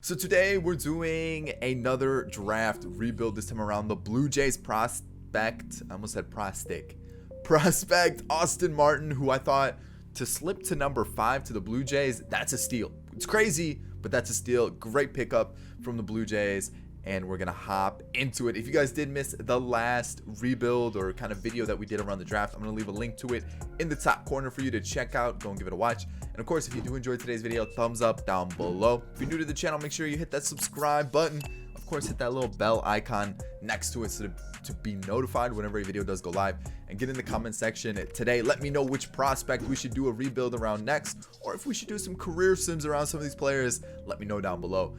So today we're doing another draft rebuild, this time around the Blue Jays prospect. I almost said prospect Austin Martin, who I thought to slip to number 5 to the Blue Jays, that's a steal. It's crazy, but that's a steal. Great pickup from the Blue Jays, and we're gonna hop into it. If you guys did miss the last rebuild or kind of video that we did around the draft, I'm gonna leave a link to it in the top corner for you to check out. Go and give it a watch. And of course, if you do enjoy today's video, thumbs up down below. If you're new to the channel, make sure you hit that subscribe button. Of course, hit that little bell icon next to it so to be notified whenever a video does go live. And get in the comment section today. Let me know which prospect we should do a rebuild around next, or if we should do some career sims around some of these players. Let me know down below.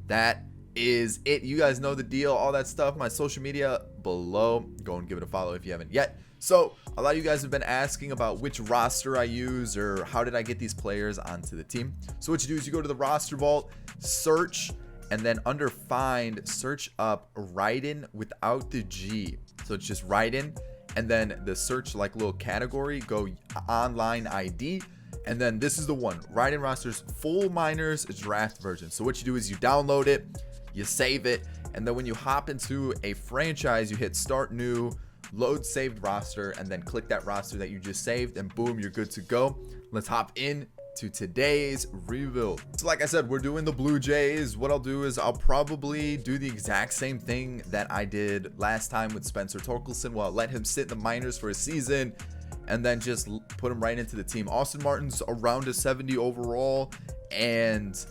That is it. You guys know the deal, all that stuff. My social media below. Go and give it a follow if you haven't yet. So a lot of you guys have been asking about which roster I use or how did I get these players onto the team. So what you do is you go to the roster vault, search, and then under find, search up Ryden without the G. So it's just Ryden, and then the search like little category, go online ID, and then this is the one, Ryden rosters full minors draft version. So what you do is you download it, you save it, and then when you hop into a franchise, you hit start new, load saved roster, and then click that roster that you just saved, and boom, you're good to go. Let's hop in to today's rebuild. So like I said, we're doing the Blue Jays. What I'll do is I'll probably do the exact same thing that I did last time with Spencer Torkelson. Well, I'll let him sit in the minors for a season and then just put him right into the team. Austin Martin's around a 70 overall, and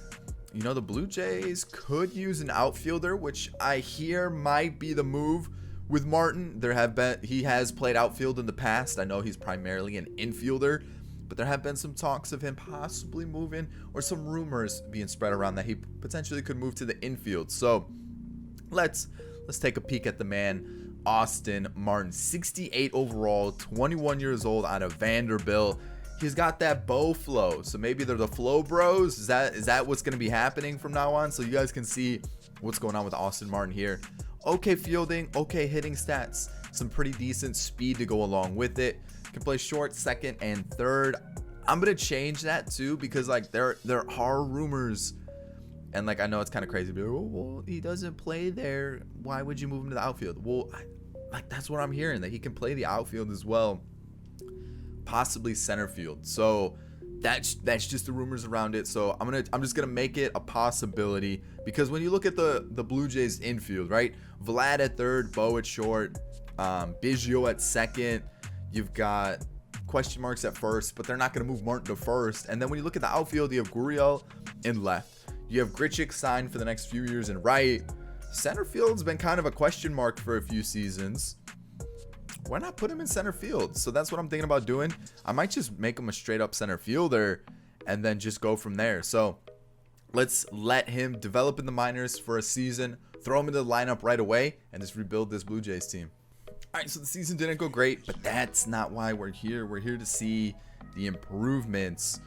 you know, the Blue Jays could use an outfielder, which I hear might be the move with Martin. He has played outfield in the past. I know he's primarily an infielder, but there have been some talks of him possibly moving, or some rumors being spread around that he potentially could move to the infield. So let's take a peek at the man, Austin Martin. 68 overall, 21 years old, out of Vanderbilt. He's got that bow flow, so maybe they're the flow bros. Is that what's going to be happening from now on? So you guys can see what's going on with Austin Martin here. Okay fielding, okay hitting stats, some pretty decent speed to go along with it. Can play short, second, and third. I'm gonna change that too, because like there are rumors, and like I know it's kind of crazy, but well, he doesn't play there. Why would you move him to the outfield? Well, like that's what I'm hearing, that he can play the outfield as well, possibly center field. So that's just the rumors around it. So I'm just gonna make it a possibility, because when you look at the Blue Jays infield, right? Vlad at third, Bo at short, Biggio at second. You've got question marks at first, but they're not gonna move Martin to first. And then when you look at the outfield, you have Gurriel in left. You have Grichuk signed for the next few years in right. Center field's been kind of a question mark for a few seasons. Why not put him in center field? So that's what I'm thinking about doing. I might just make him a straight up center fielder and then just go from there. So let's let him develop in the minors for a season, throw him into the lineup right away, and just rebuild this Blue Jays team. All right, so the season didn't go great, but that's not why we're here. We're here to see the improvements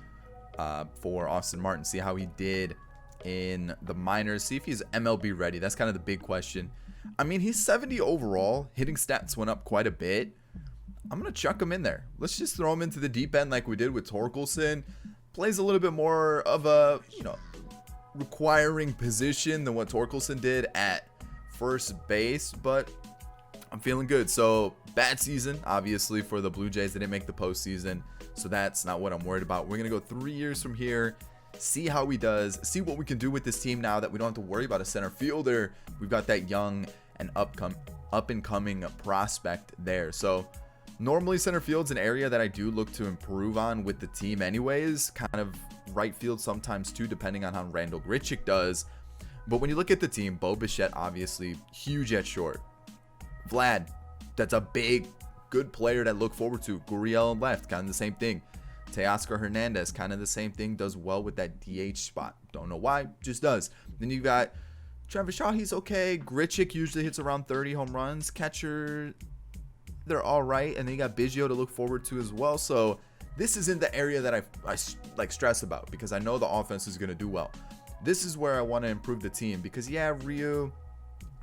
for Austin Martin, see how he did in the minors, see if he's MLB ready. That's kind of the big question. I mean, he's 70 overall. Hitting stats went up quite a bit. I'm going to chuck him in there. Let's just throw him into the deep end like we did with Torkelson. Plays a little bit more of a, requiring position than what Torkelson did at first base, but I'm feeling good. So bad season, obviously, for the Blue Jays. They didn't make the postseason, so that's not what I'm worried about. We're going to go 3 years from here, see how he does, see what we can do with this team now that we don't have to worry about a center fielder. We've got that young and up and coming prospect there. So normally center field's an area that I do look to improve on with the team anyways. Kind of right field sometimes too, depending on how Randall Grichuk does. But when you look at the team, Bo Bichette obviously huge at short. Vlad, that's a big, good player to look forward to. Gurriel in left, kind of the same thing. Teoscar Hernandez, kind of the same thing, does well with that DH spot. Don't know why, just does. Then you got Travis Shaw, he's okay. Grichuk usually hits around 30 home runs. Catcher, they're all right. And then you got Biggio to look forward to as well. So this isn't the area that I like stress about, because I know the offense is going to do well. This is where I want to improve the team, because yeah, Ryu,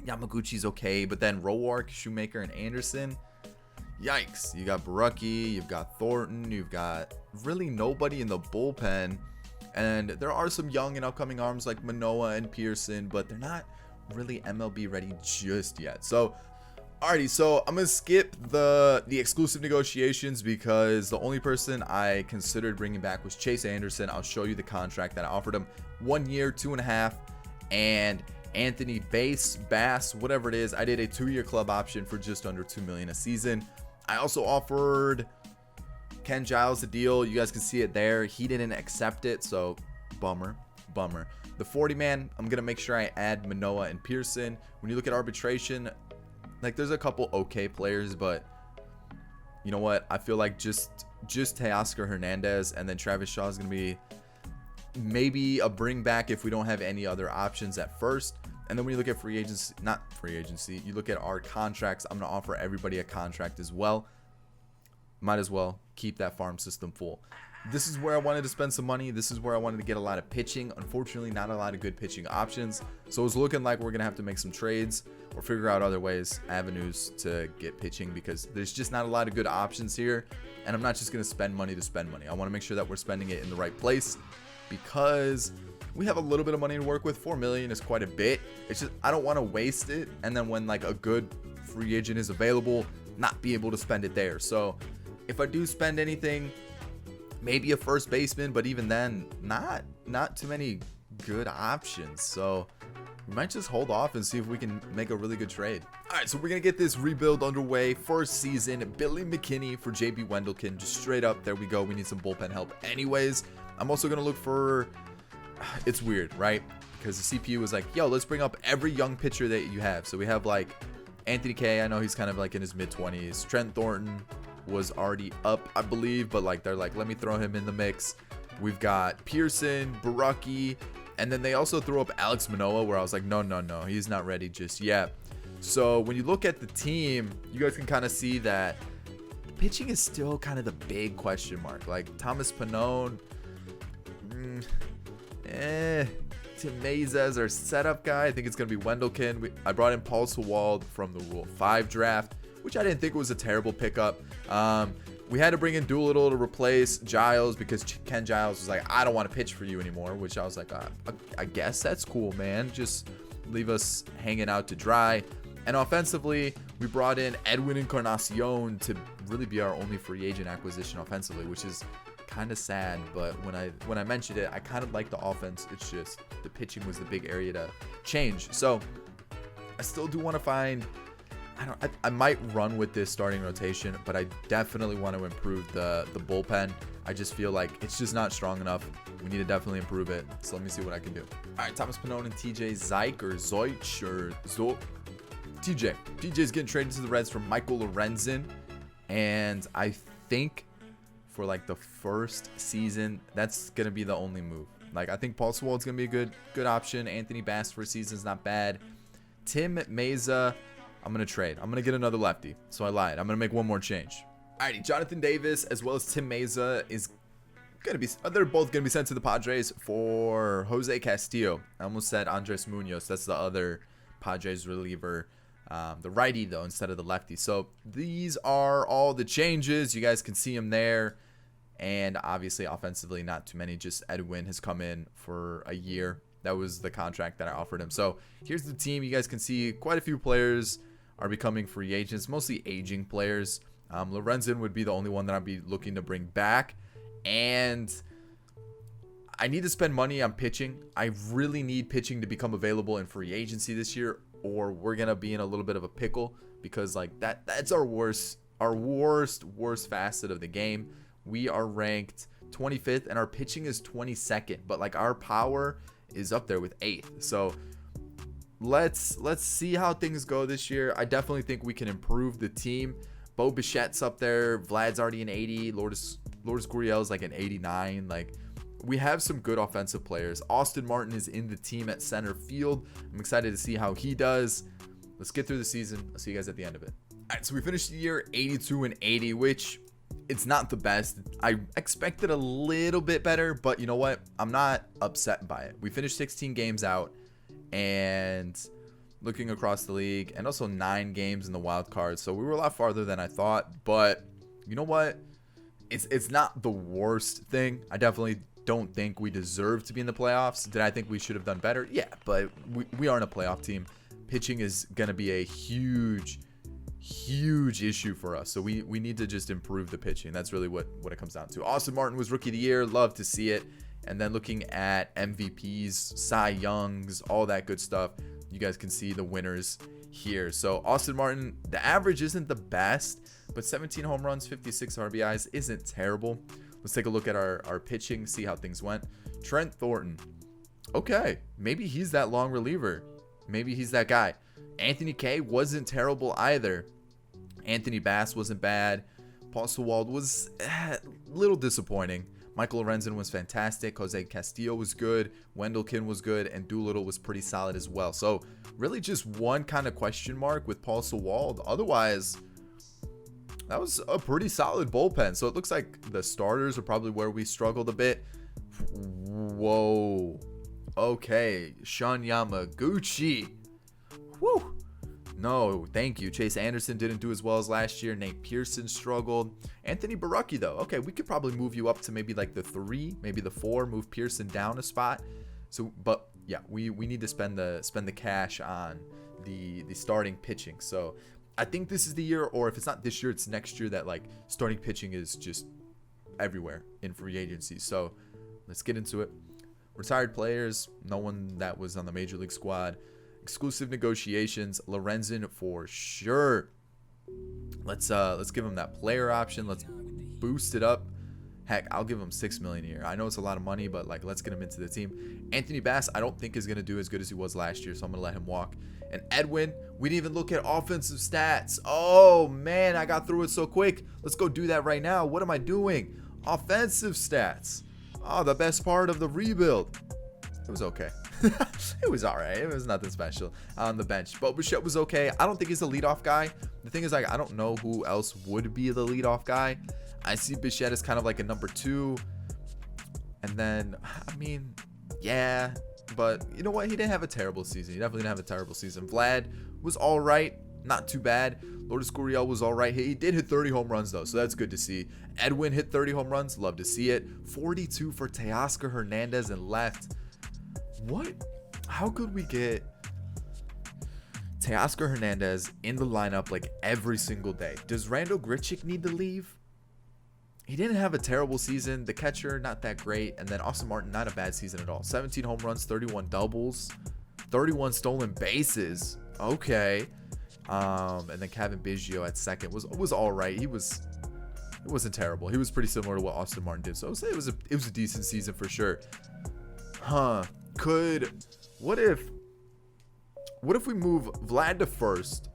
Yamaguchi's okay, but then Roark, Shoemaker, and Anderson, yikes. You got Barucki, you've got Thornton, you've got really nobody in the bullpen. And there are some young and upcoming arms like Manoah and Pearson, but they're not really MLB ready just yet. So alrighty, so I'm gonna skip the exclusive negotiations because the only person I considered bringing back was Chase Anderson. I'll show you the contract that I offered him: 1 year, 2.5, and Anthony Bass, whatever it is. I did a 2-year club option for just under $2 million a season. I also offered Ken Giles a deal. You guys can see it there. He didn't accept it, so bummer. The 40 man, I'm gonna make sure I add Manoah and Pearson. When you look at arbitration, like, there's a couple okay players, but you know what? I feel like just Teoscar Hernandez and then Travis Shaw is gonna be maybe a bring back if we don't have any other options at first. And then when you look at not free agency, you look at our contracts. I'm gonna offer everybody a contract as well. Might as well keep that farm system full. This is where I wanted to spend some money. This is where I wanted to get a lot of pitching. Unfortunately, not a lot of good pitching options. So it's looking like we're gonna have to make some trades or figure out other avenues to get pitching, because there's just not a lot of good options here. And I'm not just gonna spend money to spend money. I want to make sure that we're spending it in the right place, because we have a little bit of money to work with. 4 million is quite a bit. It's just, I don't want to waste it, and then when like a good free agent is available, not be able to spend it there. So if I do spend anything, maybe a first baseman, but even then, not too many good options. So we might just hold off and see if we can make a really good trade. All right, so we're gonna get this rebuild underway. First season, Billy McKinney for JB Wendelken, just straight up. There we go. We need some bullpen help anyways. I'm also gonna look for, it's weird, right? Because the CPU was like, yo, let's bring up every young pitcher that you have. So we have like Anthony K. I know he's kind of like in his mid-20s. Trent Thornton was already up, I believe, but like they're like, let me throw him in the mix. We've got Pearson, Barucki, and then they also threw up Alex Manoah, where I was like, no, he's not ready just yet. So when you look at the team, you guys can kind of see that pitching is still kind of the big question mark. Like Thomas Pannone, Tim Meza as our setup guy. I think it's going to be Wendelken. I brought in Paul Sewald from the Rule 5 draft, which I didn't think was a terrible pickup. We had to bring in Doolittle to replace Giles because Ken Giles was like, I don't want to pitch for you anymore, which I was like, I guess that's cool, man. Just leave us hanging out to dry. And offensively, we brought in Edwin Encarnacion to really be our only free agent acquisition offensively, which is kind of sad. But when I mentioned it, I kind of like the offense. It's just the pitching was the big area to change. So I still do want to find, I might run with this starting rotation, but I definitely want to improve the bullpen. I just feel like it's just not strong enough. We need to definitely improve it. So let me see what I can do. All right, Thomas Pannone and TJ Zeich or Zoich or TJ. TJ's getting traded to the Reds from Michael Lorenzen. And I think for like the first season, that's going to be the only move. Like, I think Paul Sewald's going to be a good option. Anthony Bass for a season is not bad. Tim Meza, I'm going to trade. I'm going to get another lefty. So I lied. I'm going to make one more change. Alrighty, Jonathan Davis as well as Tim Meza is going to be, they're both going to be sent to the Padres for Jose Castillo. I almost said Andres Munoz. That's the other Padres reliever. The righty, though, instead of the lefty. So these are all the changes. You guys can see them there. And obviously, offensively, not too many. Just Edwin has come in for a year. That was the contract that I offered him. So here's the team. You guys can see quite a few players are becoming free agents, mostly aging players. Lorenzen would be the only one that I'd be looking to bring back. And I need to spend money on pitching. I really need pitching to become available in free agency this year, or we're going to be in a little bit of a pickle, because like that's our worst facet of the game. We are ranked 25th and our pitching is 22nd, but like our power is up there with 8th. So let's see how things go this year. I definitely think we can improve the team. Bo Bichette's up there. Vlad's already an 80. Lourdes Gurriel's like an 89. Like, we have some good offensive players. Austin Martin is in the team at center field. I'm excited to see how he does. Let's get through the season. I'll see you guys at the end of it. All right, so we finished the year 82-80, which it's not the best. I expected a little bit better, but you know what? I'm not upset by it. We finished 16 games out, and looking across the league, and also 9 games in the wild card. So we were a lot farther than I thought, but you know what? It's not the worst thing. I definitely don't think we deserve to be in the playoffs. Did I think we should have done better? Yeah, but we aren't a playoff team. Pitching is going to be a huge issue for us. So we need to just improve the pitching. That's really what it comes down to. Austin Martin was Rookie of the Year. Love to see it. And then looking at MVPs, Cy Youngs, all that good stuff, you guys can see the winners here. So Austin Martin, the average isn't the best, but 17 home runs, 56 RBIs isn't terrible. Let's take a look at our pitching, see how things went. Trent Thornton. Okay, maybe he's that long reliever. Maybe he's that guy. Anthony K wasn't terrible either. Anthony Bass wasn't bad. Paul Sewald was a little disappointing. Michael Lorenzen was fantastic. Jose Castillo was good. Wendelken was good. And Doolittle was pretty solid as well. So really just one kind of question mark with Paul Sewald. Otherwise, that was a pretty solid bullpen. So it looks like the starters are probably where we struggled a bit. Whoa. Okay. Sean Yamaguchi. Woo. No, thank you. Chase Anderson didn't do as well as last year. Nate Pearson struggled. Anthony Barucki, though. Okay, we could probably move you up to maybe like the 3, maybe the 4. Move Pearson down a spot. So, but yeah, we need to spend the cash on the starting pitching. So I think this is the year, or if it's not this year, it's next year, that like starting pitching is just everywhere in free agency. So let's get into it. Retired players, no one that was on the major league squad. Exclusive negotiations, Lorenzen for sure. Let's give him that player option. Let's boost it up. Heck, I'll give him $6 million a year. I know it's a lot of money, but like, let's get him into the team. Anthony Bass, I don't think is gonna do as good as he was last year, so I'm gonna let him walk. And Edwin, we didn't even look at offensive stats. Oh man, I got through it so quick. Let's go do that right now. What am I doing? Offensive stats. Oh, the best part of the rebuild. It was okay. It was all right. It was nothing special on the bench. But Bichette was okay. I don't think he's a leadoff guy. The thing is, like, I don't know who else would be the leadoff guy. I see Bichette as kind of like a number 2. And then, I mean, yeah. But you know what? He didn't have a terrible season. He definitely didn't have a terrible season. Vlad was all right. Not too bad. Lourdes Gurriel was all right. He did hit 30 home runs, though, so that's good to see. Edwin hit 30 home runs. Love to see it. 42 for Teoscar Hernandez and left. What? How could we get Teoscar Hernandez in the lineup like every single day? Does Randall Grichuk need to leave? He didn't have a terrible season. The catcher, not that great. And then Austin Martin, not a bad season at all. 17 home runs, 31 doubles, 31 stolen bases. Okay. And then Kevin Biggio at second was all right. It wasn't terrible. He was pretty similar to what Austin Martin did. So I would say it was a decent season for sure. What if we move Vlad to first,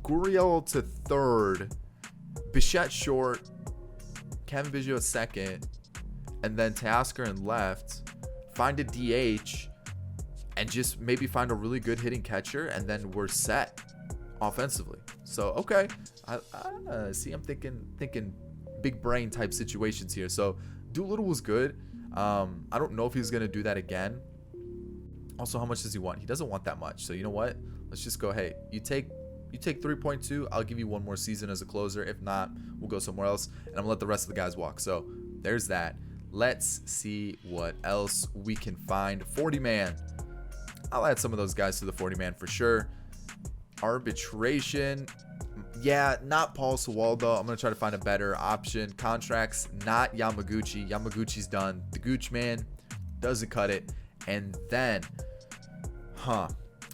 Gurriel to third, Bichette short, Kevin Biggio at second, and then Teoscar in left, find a DH, and just maybe find a really good hitting catcher, and then we're set offensively. So okay, I see. I'm thinking big brain type situations here. So Doolittle was good. I don't know if he's gonna do that again. Also, how much does he want? He doesn't want that much. So you know what? Let's just go. Hey, you take 3.2. I'll give you one more season as a closer. If not, we'll go somewhere else, and I'm gonna let the rest of the guys walk. So there's that. Let's see what else we can find. 40-man. I'll add some of those guys to the 40-man for sure. Arbitration. Yeah, not Paul Sewaldo. I'm going to try to find a better option. Contracts, not Yamaguchi. Yamaguchi's done. The Gooch man doesn't cut it. And then,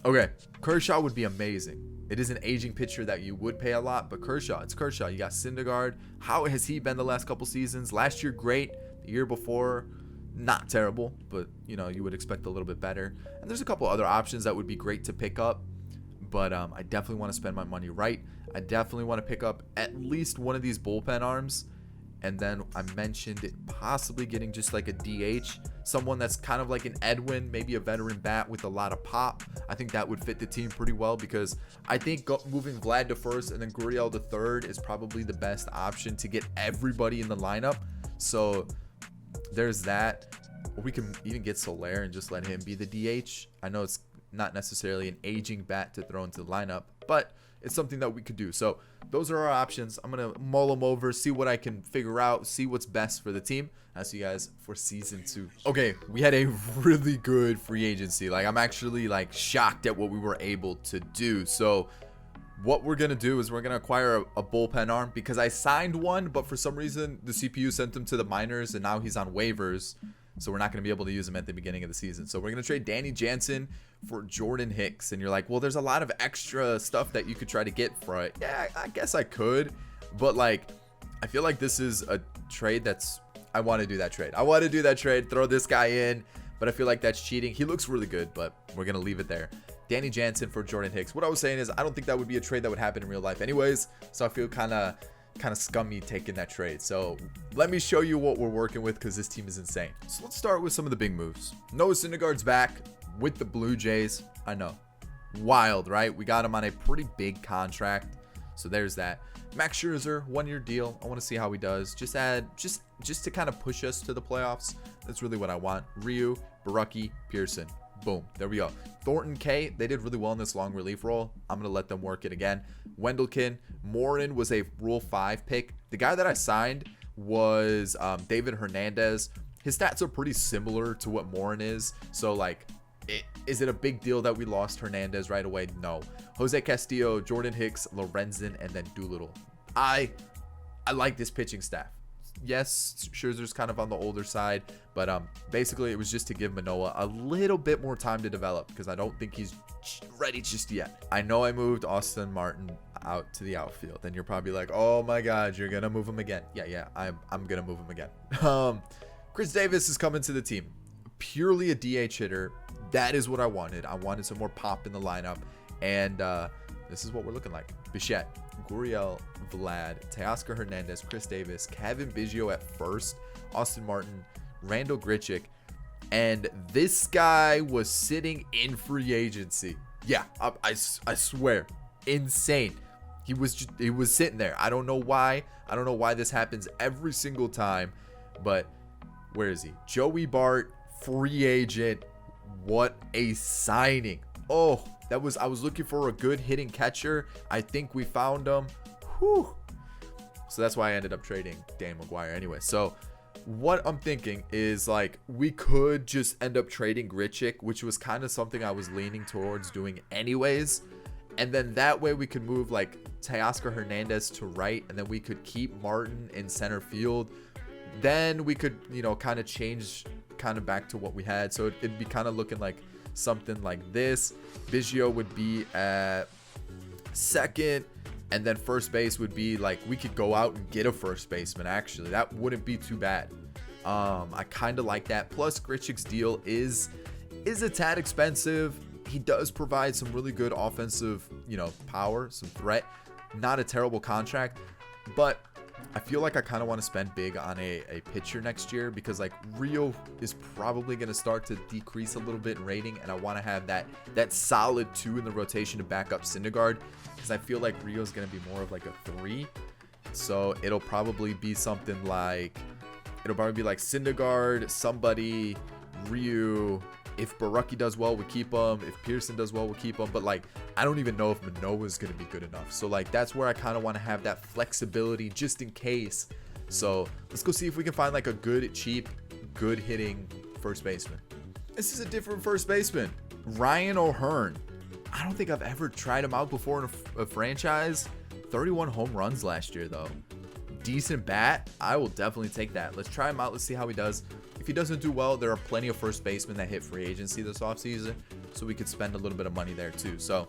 okay, Kershaw would be amazing. It is an aging pitcher that you would pay a lot, but Kershaw, it's Kershaw. You got Syndergaard. How has he been the last couple seasons? Last year, great. The year before, not terrible, but, you know, you would expect a little bit better. And there's a couple other options that would be great to pick up, but I definitely want to spend my money right. I definitely want to pick up at least one of these bullpen arms. And then I mentioned it possibly getting just like a DH, someone that's kind of like an Edwin, maybe a veteran bat with a lot of pop. I think that would fit the team pretty well, because I think moving Vlad to first and then Gurriel to third is probably the best option to get everybody in the lineup. So there's that. Or we can even get Soler and just let him be the DH. I know it's not necessarily an aging bat to throw into the lineup, but it's something that we could do. So those are our options. I'm going to mull them over, see what I can figure out, see what's best for the team. I'll see you guys for season 2. Okay, we had a really good free agency. Like, I'm actually like shocked at what we were able to do. So what we're going to do is we're going to acquire a bullpen arm, because I signed one, but for some reason the CPU sent him to the minors and now he's on waivers. So we're not going to be able to use him at the beginning of the season. So we're going to trade Danny Jansen for Jordan Hicks. And you're like, well, there's a lot of extra stuff that you could try to get for it. Yeah, I guess I could. But like, I feel like this is a trade that's, I want to do that trade. I want to do that trade, throw this guy in. But I feel like that's cheating. He looks really good, but we're going to leave it there. Danny Jansen for Jordan Hicks. What I was saying is, I don't think that would be a trade that would happen in real life anyways. So I feel kind of scummy taking that trade. So let me show you what we're working with, because this team is insane. So let's start with some of the big moves. Noah Syndergaard's back with the Blue Jays. I know, wild, right? We got him on a pretty big contract, so there's that. Max Scherzer, 1-year deal. I want to see how he does. Just to kind of push us to the playoffs. That's really what I want. Ryu, Barucki, Pearson. Boom, there we go. Thornton K, they did really well in this long relief role. I'm going to let them work it again. Wendelken, Morin was a Rule 5 pick. The guy that I signed was David Hernandez. His stats are pretty similar to what Morin is. So, like, is it a big deal that we lost Hernandez right away? No. Jose Castillo, Jordan Hicks, Lorenzen, and then Doolittle. I like this pitching staff. Yes, Scherzer's kind of on the older side, but basically it was just to give Manoah a little bit more time to develop, because I don't think he's ready just yet. I know I moved Austin Martin out to the outfield, and you're probably like, oh my god, you're gonna move him again. Yeah, I'm gonna move him again. Chris Davis is coming to the team, purely a DH hitter. That is what I wanted. I wanted some more pop in the lineup, and this is what we're looking like. Bichette, Gurriel, Vlad, Teoscar Hernandez, Chris Davis, Kevin Biggio at first, Austin Martin, Randall Grichuk, and this guy was sitting in free agency. Yeah, I swear, insane. He was sitting there. I don't know why. I don't know why this happens every single time, but where is he? Joey Bart, free agent. What a signing. Oh, I was looking for a good hitting catcher. I think we found him. Whew. So that's why I ended up trading Dan McGuire anyway. So what I'm thinking is, like, we could just end up trading Grichuk, which was kind of something I was leaning towards doing anyways. And then that way we could move like Teoscar Hernandez to right, and then we could keep Martin in center field. Then we could, kind of change kind of back to what we had. So it'd be kind of looking like something like this. Biggio would be at second, and then first base would be like, we could go out and get a first baseman. Actually, that wouldn't be too bad. I kind of like that. Plus, Grichuk's deal is a tad expensive. He does provide some really good offensive, power, some threat. Not a terrible contract, but I feel like I kind of want to spend big on a pitcher next year, because like Rio is probably going to start to decrease a little bit in rating, and I want to have that solid 2 in the rotation to back up Syndergaard, because I feel like Rio's going to be more of like a 3. So it'll probably be something like, Syndergaard, somebody, Ryu. If Barucki does well, we keep him. If Pearson does well, we'll keep him. But like, I don't even know if Manoah is going to be good enough. So like, that's where I kind of want to have that flexibility just in case. So let's go see if we can find like a good, cheap, good hitting first baseman. This is a different first baseman, Ryan O'Hearn. I don't think I've ever tried him out before in a franchise. 31 home runs last year though. Decent bat. I will definitely take that. Let's try him out. Let's see how he does. If he doesn't do well, there are plenty of first basemen that hit free agency this offseason, so we could spend a little bit of money there too. So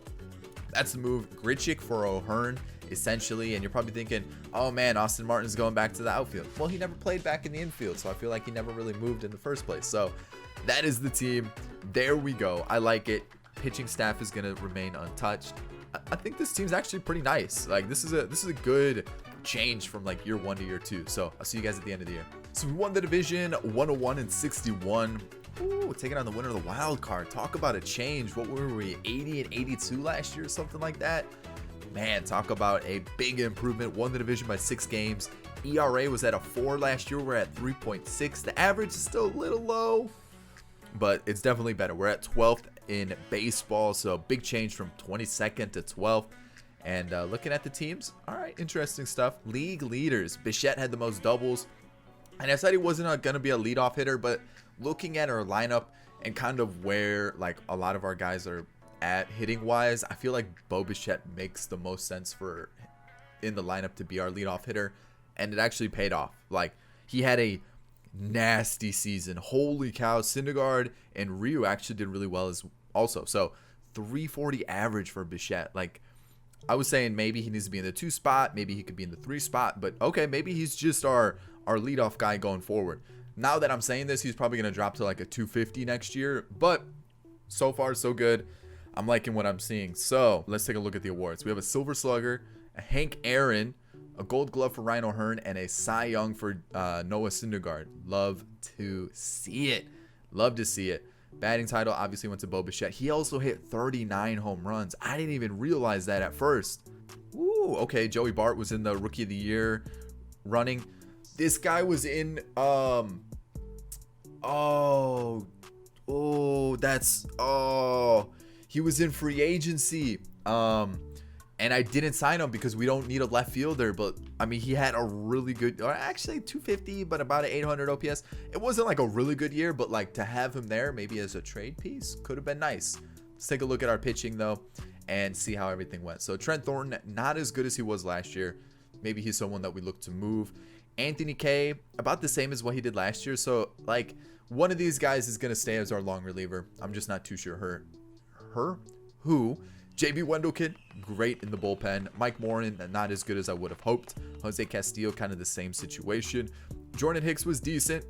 that's the move. Grichuk for O'Hearn, essentially. And you're probably thinking, oh man, Austin Martin's going back to the outfield. Well, he never played back in the infield, so I feel like he never really moved in the first place. So that is the team. There we go. I like it. Pitching staff is going to remain untouched. I think this team's actually pretty nice. Like, this is a good change from like year 1 to year 2. So I'll see you guys at the end of the year. So we won the division 101-61. Ooh, taking on the winner of the wild card. Talk about a change. What were we, 80-82 last year, something like that? Man, talk about a big improvement. Won the division by 6 games. ERA was at a 4 last year. We're at 3.6. The average is still a little low, but it's definitely better. We're at 12th in baseball, so big change from 22nd to 12th. And looking at the teams, all right, interesting stuff. League leaders, Bichette had the most doubles. And I said he wasn't going to be a leadoff hitter, but looking at our lineup and kind of where like a lot of our guys are at hitting wise, I feel like Bo Bichette makes the most sense for in the lineup to be our leadoff hitter, and it actually paid off. Like, he had a nasty season. Holy cow. Syndergaard and Ryu actually did really well as also. So 340 average for Bichette. Like, I was saying maybe he needs to be in the 2 spot, maybe he could be in the 3 spot, but okay, maybe he's just our leadoff guy going forward. Now that I'm saying this, he's probably going to drop to like a 250 next year, but so far so good. I'm liking what I'm seeing. So let's take a look at the awards. We have a Silver Slugger, a Hank Aaron, a Gold Glove for Ryan O'Hearn, and a Cy Young for Noah Syndergaard. Love to see it. Love to see it. Batting title obviously went to Bo Bichette. He also hit 39 home runs. I didn't even realize that at first. Ooh, okay. Joey Bart was in the Rookie of the Year running. This guy was in he was in free agency. And I didn't sign him because we don't need a left fielder. But, I mean, he had a really good, or actually 250, but about an 800 OPS. It wasn't like a really good year, but like to have him there maybe as a trade piece could have been nice. Let's take a look at our pitching, though, and see how everything went. So, Trent Thornton, not as good as he was last year. Maybe he's someone that we look to move. Anthony K, about the same as what he did last year. So, like, one of these guys is going to stay as our long reliever. I'm just not too sure who. JB Wendelken, great in the bullpen. Mike Morin, not as good as I would have hoped. Jose Castillo, kind of the same situation. Jordan Hicks was decent.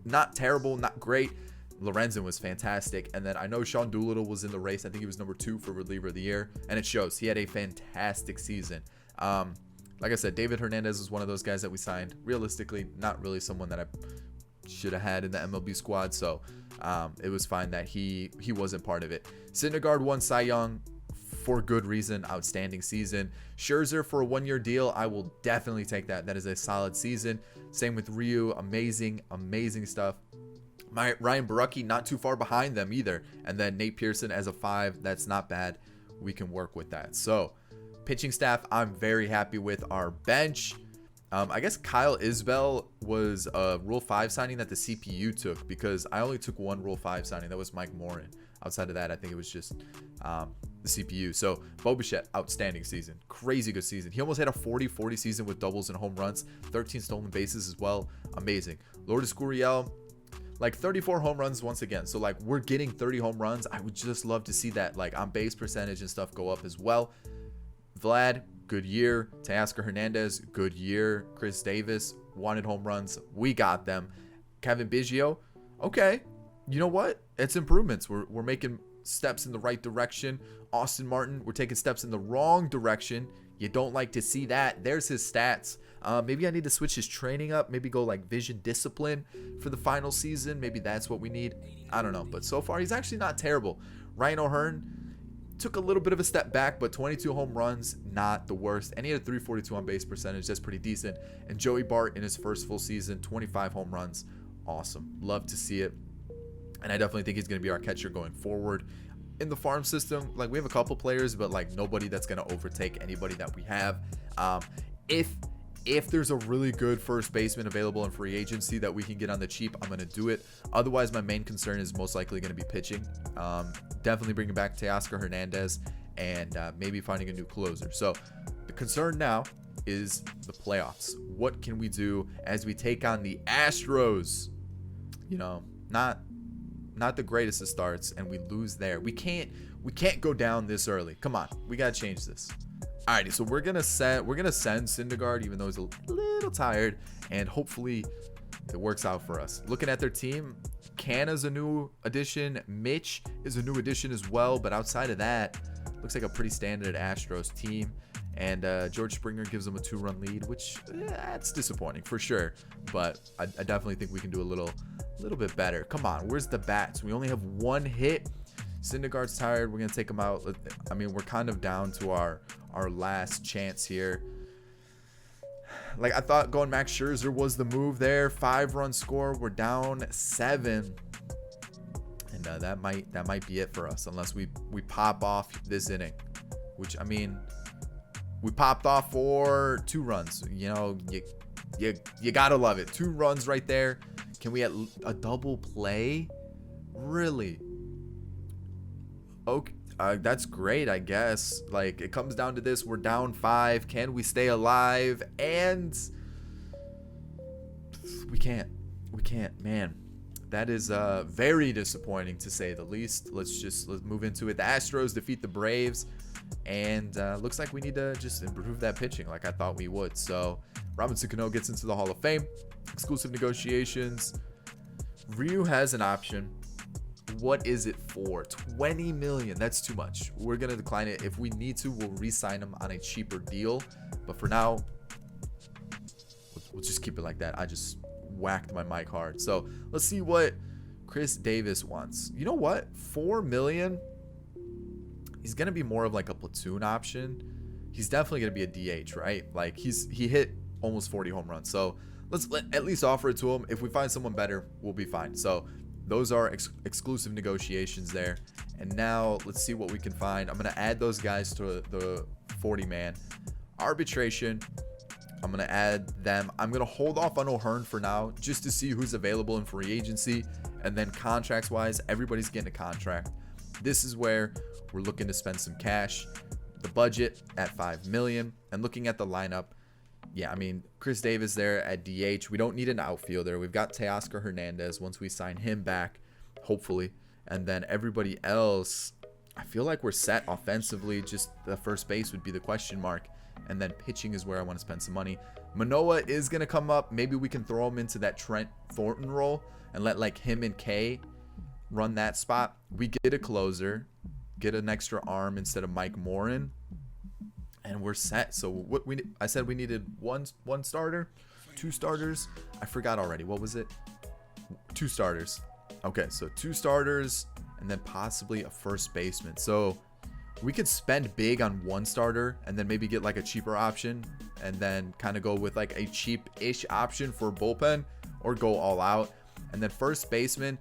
Not terrible, not great. Lorenzen was fantastic. And then I know Sean Doolittle was in the race. I think he was number 2 for reliever of the year. And it shows. He had a fantastic season. Like I said, David Hernandez was one of those guys that we signed. Realistically, not really someone that I should have had in the MLB squad. So it was fine that he wasn't part of it. Syndergaard won Cy Young for good reason. Outstanding season. Scherzer for a 1-year deal. I will definitely take that. That is a solid season. Same with Ryu. Amazing stuff. Ryan Barucki, not too far behind them either. And then Nate Pearson as a 5. That's not bad. We can work with that. So pitching staff, I'm very happy with. Our bench, I guess Kyle Isbell was a Rule 5 signing that the CPU took, because I only took one Rule 5 signing. That was Mike Morin. Outside of that, I think it was just the CPU. So Bo Bichette, outstanding season. Crazy good season. He almost had a 40-40 season with doubles and home runs. 13 stolen bases as well. Amazing. Lourdes Gurriel, like 34 home runs once again. So like we're getting 30 home runs. I would just love to see that like on base percentage and stuff go up as well. Vlad, good year. Teoscar Hernandez, good year. Chris Davis, wanted home runs. We got them. Kevin Biggio, okay. You know what? It's improvements. We're making steps in the right direction. Austin Martin, we're taking steps in the wrong direction. You don't like to see that. There's his stats. Maybe I need to switch his training up. Maybe go like vision discipline for the final season. Maybe that's what we need. I don't know. But so far, he's actually not terrible. Ryan O'Hearn took a little bit of a step back, but 22 home runs, not the worst. And he had a 342 on base percentage. That's pretty decent. And Joey Bart in his first full season, 25 home runs. Awesome. Love to see it. And I definitely think he's going to be our catcher going forward. In the farm system, like we have a couple players, but like nobody that's going to overtake anybody that we have. If there's a really good first baseman available in free agency that we can get on the cheap, I'm going to do it. Otherwise, my main concern is most likely going to be pitching. Definitely bringing back Teoscar Hernandez and maybe finding a new closer. So the concern now is the playoffs. What can we do as we take on the Astros? You know, not the greatest of starts, and we lose there. We can't go down this early. Come on, we gotta change this. Alrighty, so we're gonna send Syndergaard, even though he's a little tired, and hopefully it works out for us. Looking at their team, Canna's a new addition. Mitch is a new addition as well, but outside of that, looks like a pretty standard Astros team. And George Springer gives them a 2-run lead, which that's disappointing for sure. But I definitely think we can do a little bit better. Come on, where's the bats? We only have 1 hit. Syndergaard's tired. We're gonna take him out. I mean, we're kind of down to our last chance here. Like I thought, going Max Scherzer was the move there. 5-run score. We're down 7, and that might be it for us unless we pop off this inning. Which I mean, We popped off for 2 runs. You know, you gotta love it. 2 runs right there. Can we get a double play? Really? Okay, that's great, I guess. Like, it comes down to this. We're down 5. Can we stay alive? And we can't. We can't, man. That is very disappointing, to say the least. Let's move into it. The Astros defeat the Braves, and looks like we need to just improve that pitching like I thought we would. So Robinson Cano gets into the Hall of Fame. Exclusive negotiations. Ryu has an option. What is it for? 20 million. That's too much. We're gonna decline it. If we need to, we'll re-sign him on a cheaper deal, but for now, we'll just keep it like that. I just whacked my mic hard. So let's see what Chris Davis wants. You know what? 4 million. He's gonna be more of like a platoon option. He's definitely gonna be a DH, right? Like, he hit almost 40 home runs. So let's at least offer it to him. If we find someone better, we'll be fine. So those are exclusive negotiations there. And now let's see what we can find. I'm gonna add those guys to the 40-man arbitration. I'm gonna add them. I'm gonna hold off on O'Hearn for now, just to see who's available in free agency. And then contracts wise, everybody's getting a contract. This is where we're looking to spend some cash. The budget at 5 million. And looking at the lineup, yeah, I mean, Chris Davis there at DH. We don't need an outfielder. We've got Teoscar Hernandez once we sign him back, hopefully. And then everybody else, I feel like we're set offensively. Just the first base would be the question mark. And then pitching is where I want to spend some money. Manoah is going to come up. Maybe we can throw him into that Trent Thornton role and let like him and Kay run that spot. We get a closer, get an extra arm instead of Mike Morin, and we're set. So what I said we needed one starter, 2 starters. I forgot already. What was it? 2 starters. Okay, so 2 starters and then possibly a first baseman. So we could spend big on 1 starter and then maybe get like a cheaper option and then kind of go with like a cheap-ish option for bullpen, or go all out. And then first baseman,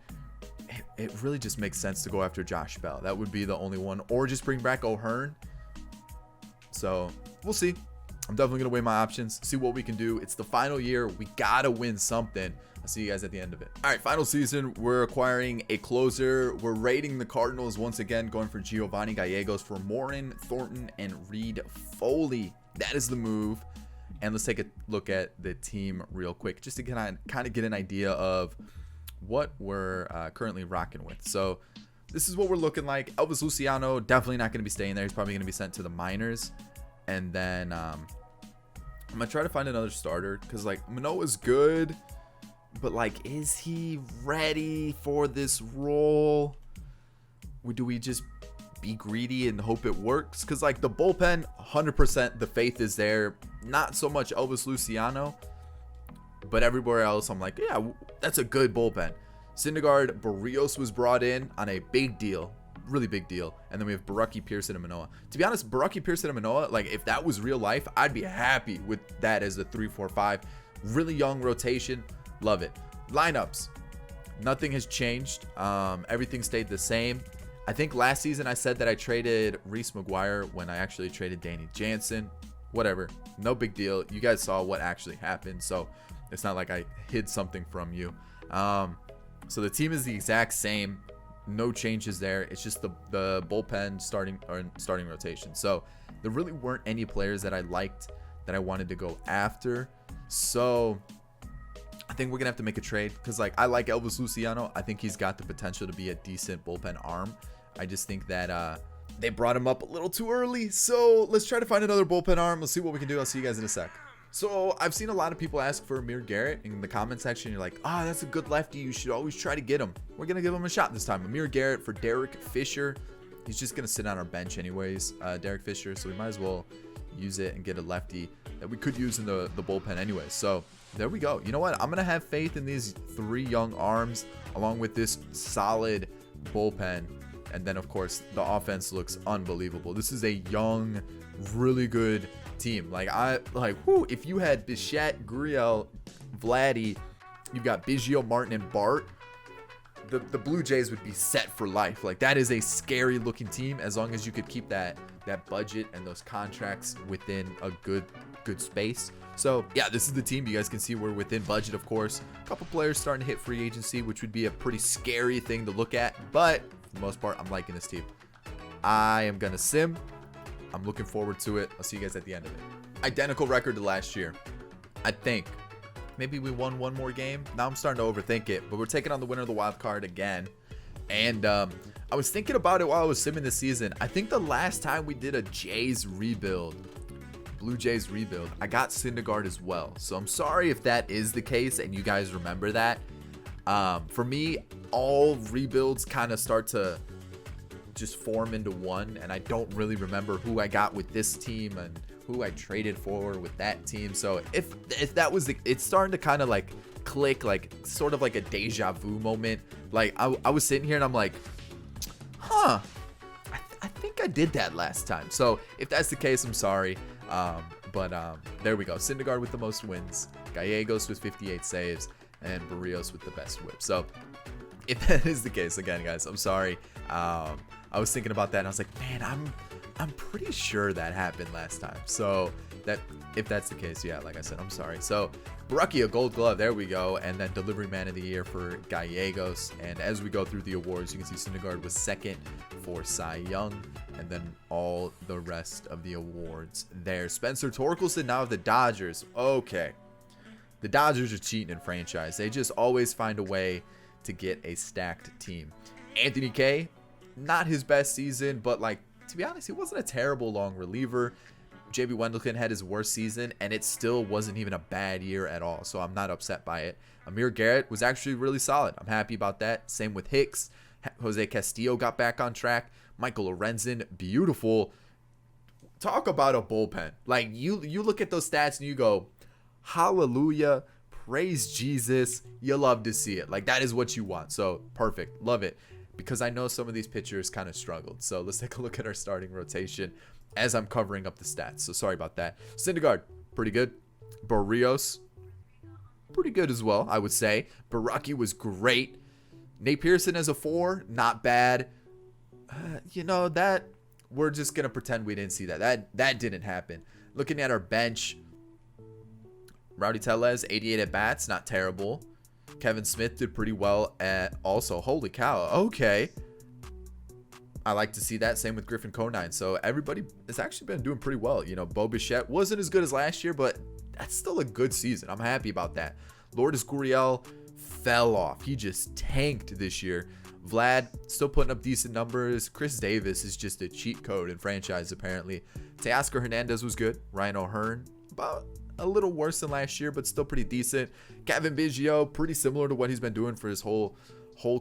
it really just makes sense to go after Josh Bell. That would be the only one, or just bring back O'Hearn. So we'll see. I'm definitely gonna weigh my options, see what we can do. It's the final year. We gotta win something. I'll see you guys at the end of it. All right, final season. We're acquiring a closer. We're raiding the Cardinals once again, going for Giovanni Gallegos for Morin, Thornton, and Reed Foley. That is the move. And let's take a look at the team real quick, just to kind of get an idea of what we're currently rocking with. So this is what we're looking like. Elvis Luciano, definitely not going to be staying there. He's probably going to be sent to the minors. And then I'm going to try to find another starter, because like Manoah's good, but like, is he ready for this role? Do we just be greedy and hope it works? Because like the bullpen, 100% the faith is there. Not so much Elvis Luciano, but everywhere else I'm like, yeah, that's a good bullpen. Syndergaard, Barrios was brought in on a big deal, really big deal. And then we have Barucki, Pearson, and Manoah. To be honest, Barucki, Pearson, and Manoah, like if that was real life, I'd be happy with that as a 3-4-5. Really young rotation. Love it. Lineups. Nothing has changed. Everything stayed the same. I think last season I said that I traded Reese McGuire when I actually traded Danny Jansen. Whatever. No big deal. You guys saw what actually happened, so it's not like I hid something from you. So the team is the exact same. No changes there. It's just the bullpen starting rotation. So there really weren't any players that I liked that I wanted to go after. So I think we're going to have to make a trade, because like I like Elvis Luciano. I think he's got the potential to be a decent bullpen arm. I just think that they brought him up a little too early. So let's try to find another bullpen arm. Let's see what we can do. I'll see you guys in a sec. So I've seen a lot of people ask for Amir Garrett in the comment section. You're like, ah, that's a good lefty. You should always try to get him. We're going to give him a shot this time. Amir Garrett for Derek Fisher. He's just going to sit on our bench anyways, Derek Fisher. So we might as well use it and get a lefty that we could use in the bullpen anyway. So there we go. You know what? I'm going to have faith in these 3 young arms along with this solid bullpen. And then, of course, the offense looks unbelievable. This is a young, really good team. If you had Bichette, Gurriel, Vladdy, you've got Biggio, Martin, and Bart. the Blue Jays would be set for life. Like, that is a scary looking team as long as you could keep that budget and those contracts within a good space. So yeah, this is the team. You guys can see we're within budget, of course. A couple players starting to hit free agency, which would be a pretty scary thing to look at, but for the most part, I'm liking this team. I am gonna sim. I'm looking forward to it. I'll see you guys at the end of it. Identical record to last year. I think maybe we won one more game. Now I'm starting to overthink it, but we're taking on the winner of the wild card again. And I was thinking about it while I was simming this season. I think the last time we did a Jays rebuild, Blue Jays rebuild, I got Syndergaard as well. So I'm sorry if that is the case and you guys remember that. For me, all rebuilds kind of start to just form into one, and I don't really remember who I got with this team and who I traded for with that team. So if that was it's starting to kind of like click, like sort of like a deja vu moment. Like I was sitting here and I'm like, huh, I think I did that last time. So if that's the case, I'm sorry. But there we go. Syndergaard with the most wins, Gallegos with 58 saves, and Barrios with the best whip. So if that is the case, again, guys, I'm sorry. I was thinking about that and I was like, man, I'm pretty sure that happened last time. So that if that's the case, yeah, like I said, I'm sorry. So Barucki, a gold glove, there we go. And then delivery man of the year for Gallegos. And as we go through the awards, you can see Syndergaard was second for Cy Young, and then all the rest of the awards there. Spencer Torkelson, now of the Dodgers. Okay, the Dodgers are cheating in franchise. They just always find a way to get a stacked team. Anthony K, not his best season, but like, to be honest, he wasn't a terrible long reliever. JB Wendelken had his worst season, and it still wasn't even a bad year at all, so I'm not upset by it. Amir Garrett was actually really solid. I'm happy about that. Same with Hicks. Jose Castillo got back on track. Michael Lorenzen, beautiful. Talk about a bullpen. Like, you look at those stats and you go, hallelujah, praise Jesus. You love to see it. Like, that is what you want. So perfect, love it. Because I know some of these pitchers kind of struggled. So let's take a look at our starting rotation as I'm covering up the stats. So sorry about that. Syndergaard, pretty good. Barrios, pretty good as well, I would say. Barucki was great. Nate Pearson as a 4, not bad. You know, that we're just going to pretend we didn't see that. That didn't happen. Looking at our bench, Rowdy Tellez, 88 at bats, not terrible. Kevin Smith did pretty well at also. Holy cow. Okay. I like to see that. Same with Griffin Conine. So everybody has actually been doing pretty well. You know, Bo Bichette wasn't as good as last year, but that's still a good season. I'm happy about that. Lourdes Gurriel fell off. He just tanked this year. Vlad still putting up decent numbers. Chris Davis is just a cheat code in franchise, apparently. Teoscar Hernandez was good. Ryan O'Hearn, about a little worse than last year, but still pretty decent. Kevin Biggio, pretty similar to what he's been doing for his whole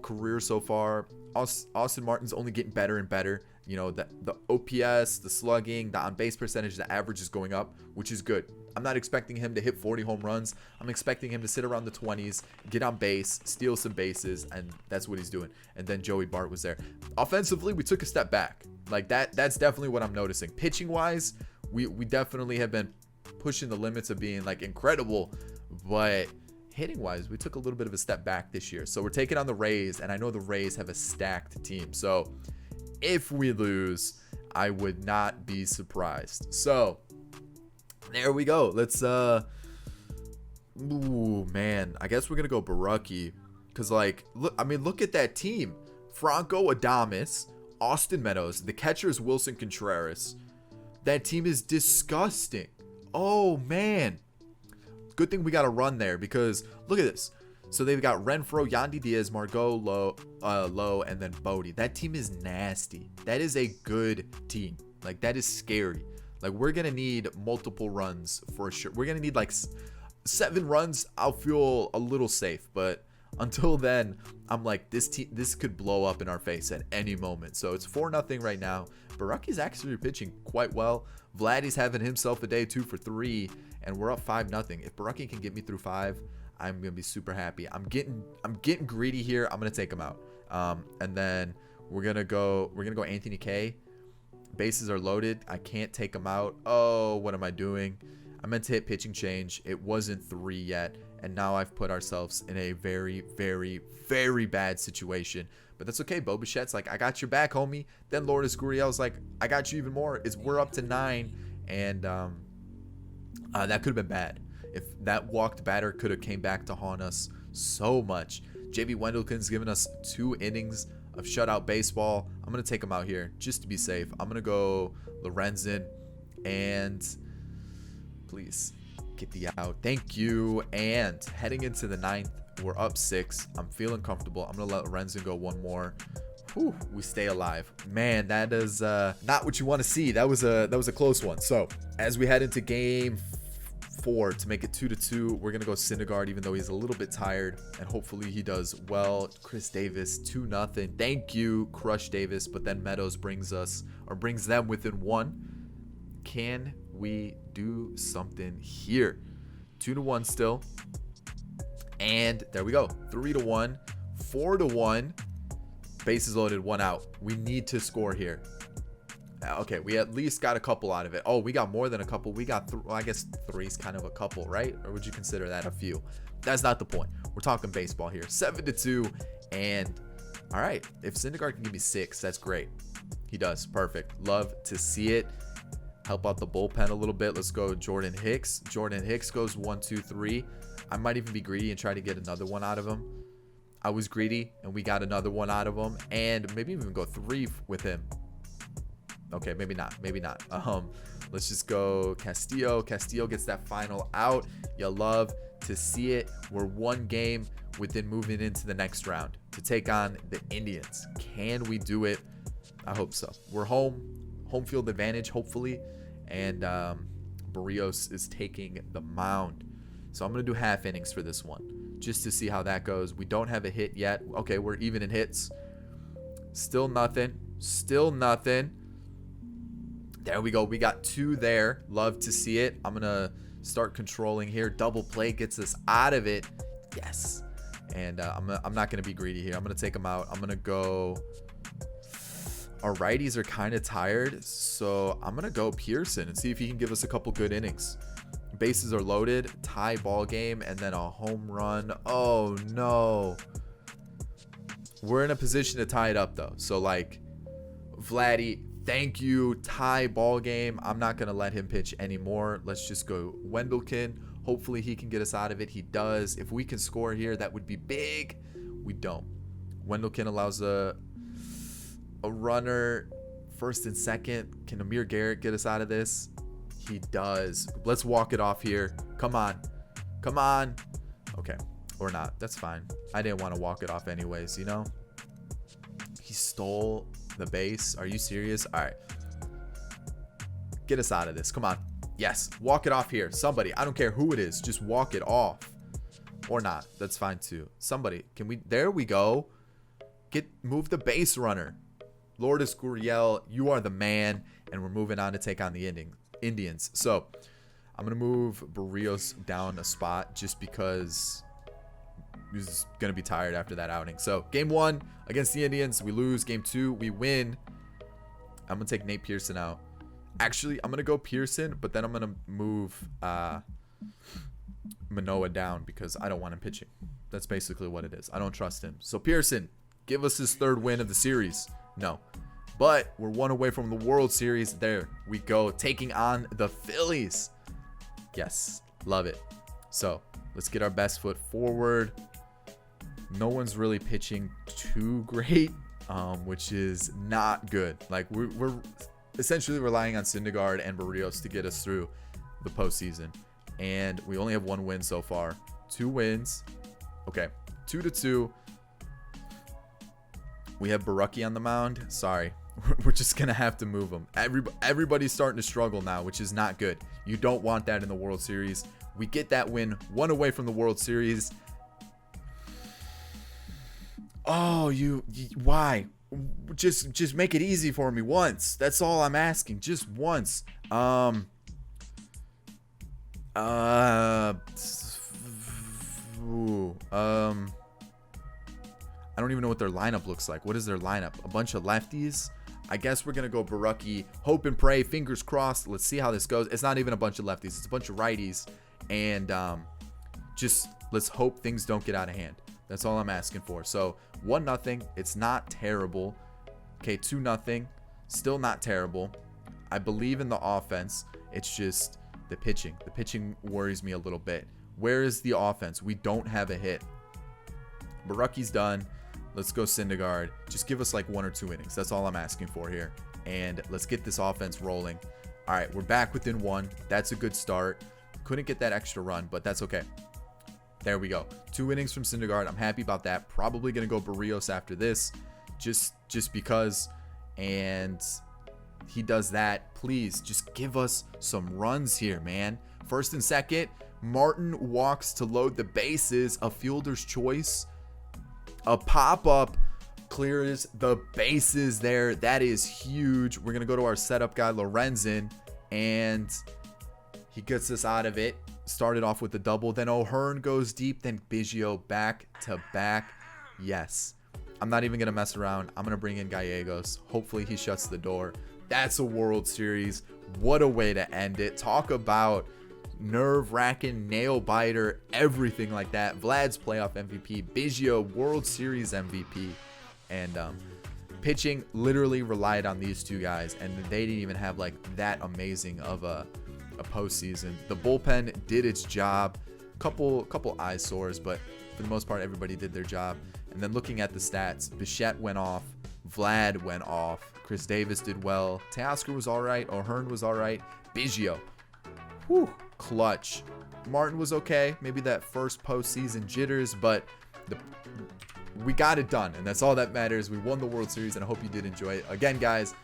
career so far. Austin Martin's only getting better and better. You know, the OPS, the slugging, the on-base percentage, the average is going up, which is good. I'm not expecting him to hit 40 home runs. I'm expecting him to sit around the 20s, get on base, steal some bases, and that's what he's doing. And then Joey Bart was there. Offensively, we took a step back. Like, that's definitely what I'm noticing. Pitching-wise, we definitely have been pushing the limits of being, like, incredible, but hitting-wise, we took a little bit of a step back this year. So we're taking on the Rays, and I know the Rays have a stacked team. So if we lose, I would not be surprised. So there we go. Let's ooh, man, I guess we're gonna go Barucki, because, like, look at that team. Franco Adames, Austin Meadows, the catcher is Wilson Contreras. That team is disgusting. Oh man, good thing we got a run there, because look at this. So they've got Renfroe, Yandy Diaz, Margot, Lowe, and then Bodie. That team is nasty. That is a good team. Like, that is scary. Like, we're going to need multiple runs for sure. We're going to need like 7 runs. I'll feel a little safe. But until then, I'm like, this could blow up in our face at any moment. So it's 4-0 right now. Barucki's actually pitching quite well. Vladdy's having himself a day 2 for 3. And we're up 5-0. If Barucki can get me through 5, I'm going to be super happy. I'm getting greedy here. I'm going to take him out. And then we're going to go Anthony K. Bases are loaded. I can't take him out. Oh, what am I doing? I meant to hit pitching change. It wasn't 3 yet. And now I've put ourselves in a very, very, very bad situation. But that's okay. Bo Bichette's like, I got your back, homie. Then Lourdes Gurriel's like, I got you even more. We're up to 9. And that could have been bad. If that walked batter could have came back to haunt us so much. JB Wendelken's given us 2 innings of shutout baseball. I'm going to take him out here just to be safe. I'm going to go Lorenzen. And please get the out. Thank you. And heading into the 9th, we're up 6. I'm feeling comfortable. I'm going to let Lorenzen go one more. Whew, we stay alive. Man, that is not what you want to see. That was a close one. So as we head into game 4 to make it 2-2, we're gonna go Syndergaard, even though he's a little bit tired, and hopefully he does well. Chris Davis 2-0. Thank you, Crush Davis. But then Meadows brings them within 1. Can we do something here? 2-1 still. And there we go. 3-1, 4-1. Bases loaded, 1 out. We need to score here. Okay, we at least got a couple out of it. Oh, we got more than a couple. We got, well, I guess 3's kind of a couple, right? Or would you consider that a few? That's not the point. We're talking baseball here. 7-2. And all right, if Syndergaard can give me 6, that's great. He does. Perfect. Love to see it. Help out the bullpen a little bit. Let's go Jordan Hicks. Jordan Hicks goes 1, 2, 3. I might even be greedy and try to get another one out of him. I was greedy and we got another one out of him, and maybe even go 3 with him. Okay, maybe not. Let's just go Castillo. Castillo gets that final out. You love to see it. We're 1 game within moving into the next round to take on the Indians. Can we do it? I hope so. We're home field advantage, hopefully, and Barrios is taking the mound. So I'm gonna do half innings for this one, just to see how that goes. We don't have a hit yet. Okay, we're even in hits. Still nothing. There we go. We got 2 there. Love to see it. I'm gonna start controlling here. Double play gets us out of it. Yes. And I'm not gonna be greedy here. I'm gonna take them out. I'm gonna go. Our righties are kind of tired, so I'm gonna go Pearson and see if he can give us a couple good innings. Bases are loaded, tie ball game, and then a home run. Oh no. We're in a position to tie it up though. So like, Vladdy, thank you. Tie ball game. I'm not gonna let him pitch anymore. Let's just go Wendelken. Hopefully he can get us out of it. He does. If we can score here, that would be big. We don't. Wendelken allows a runner, first and second. Can Amir Garrett get us out of this? He does. Let's walk it off here. Come on. Okay, or not. That's fine. I didn't want to walk it off anyways, you know. He stole the base. Are you serious? All right, get us out of this. Come on. Yes, walk it off here. Somebody, I don't care who it is, just walk it off, or not. That's fine too. Somebody, can we? There we go. Move the base runner. Lourdes Gurriel, you are the man, and we're moving on to take on the Indians. So I'm gonna move Barrios down a spot just because he's gonna be tired after that outing. So game 1 against the Indians, we lose. Game 2, we win. I'm gonna take Nate Pearson out. Actually, I'm gonna go Pearson, but then I'm gonna move Manoah down because I don't want him pitching. That's basically what it is. I don't trust him. So Pearson, give us his 3rd win of the series. No, but we're 1 away from the World Series. There we go, taking on the Phillies. Yes, love it. So let's get our best foot forward. No one's really pitching too great, which is not good. Like we're essentially relying on Syndergaard and Barrios to get us through the postseason, and we only have 1 win so far. 2 wins. Okay, 2-2. We have Barucki on the mound. Sorry, we're just gonna have to move him. Everybody's starting to struggle now, which is not good. You don't want that in the World Series. We get that win, 1 away from the World Series. Oh, why? Just make it easy for me once. That's all I'm asking. Just once. I don't even know what their lineup looks like. What is their lineup? A bunch of lefties? I guess we're going to go Barucki. Hope and pray. Fingers crossed. Let's see how this goes. It's not even a bunch of lefties. It's a bunch of righties. And just let's hope things don't get out of hand. That's all I'm asking for. So 1-0. It's not terrible. Okay, 2-0. Still not terrible. I believe in the offense. It's just the pitching. The pitching worries me a little bit. Where is the offense? We don't have a hit. Barucki's done. Let's go Syndergaard. Just give us like 1 or 2 innings. That's all I'm asking for here. And let's get this offense rolling. All right, we're back within 1. That's a good start. Couldn't get that extra run, but that's okay. There we go. 2 innings from Syndergaard. I'm happy about that. Probably going to go Barrios after this. Just because. And he does that. Please, just give us some runs here, man. First and second. Martin walks to load the bases. A fielder's choice. A pop-up clears the bases there. That is huge. We're going to go to our setup guy, Lorenzen, and he gets us out of it. Started off with the double. Then O'Hearn goes deep. Then Biggio back to back. Yes. I'm not even going to mess around. I'm going to bring in Gallegos. Hopefully he shuts the door. That's a World Series. What a way to end it. Talk about nerve-wracking, nail-biter, everything like that. Vlad's playoff MVP. Biggio, World Series MVP. And pitching literally relied on these two guys, and they didn't even have like that amazing of a postseason. The bullpen did its job. Couple eyesores, but for the most part, everybody did their job. And then looking at the stats, Bichette went off. Vlad went off. Chris Davis did well. Teoscar was all right. O'Hearn was all right. Biggio, whew, clutch. Martin was okay. Maybe that first postseason jitters, but we got it done, and that's all that matters. We won the World Series, and I hope you did enjoy it. Again, guys,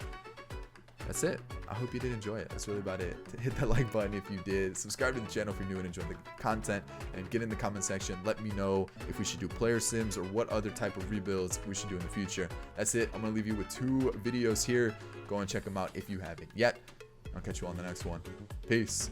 that's it. I hope you did enjoy it. That's really about it. Hit that like button if you did. Subscribe to the channel if you're new and enjoying the content, and get in the comment section. Let me know if we should do player sims or what other type of rebuilds we should do in the future. That's it. I'm going to leave you with 2 videos here. Go and check them out if you haven't yet. I'll catch you on the next one. Peace.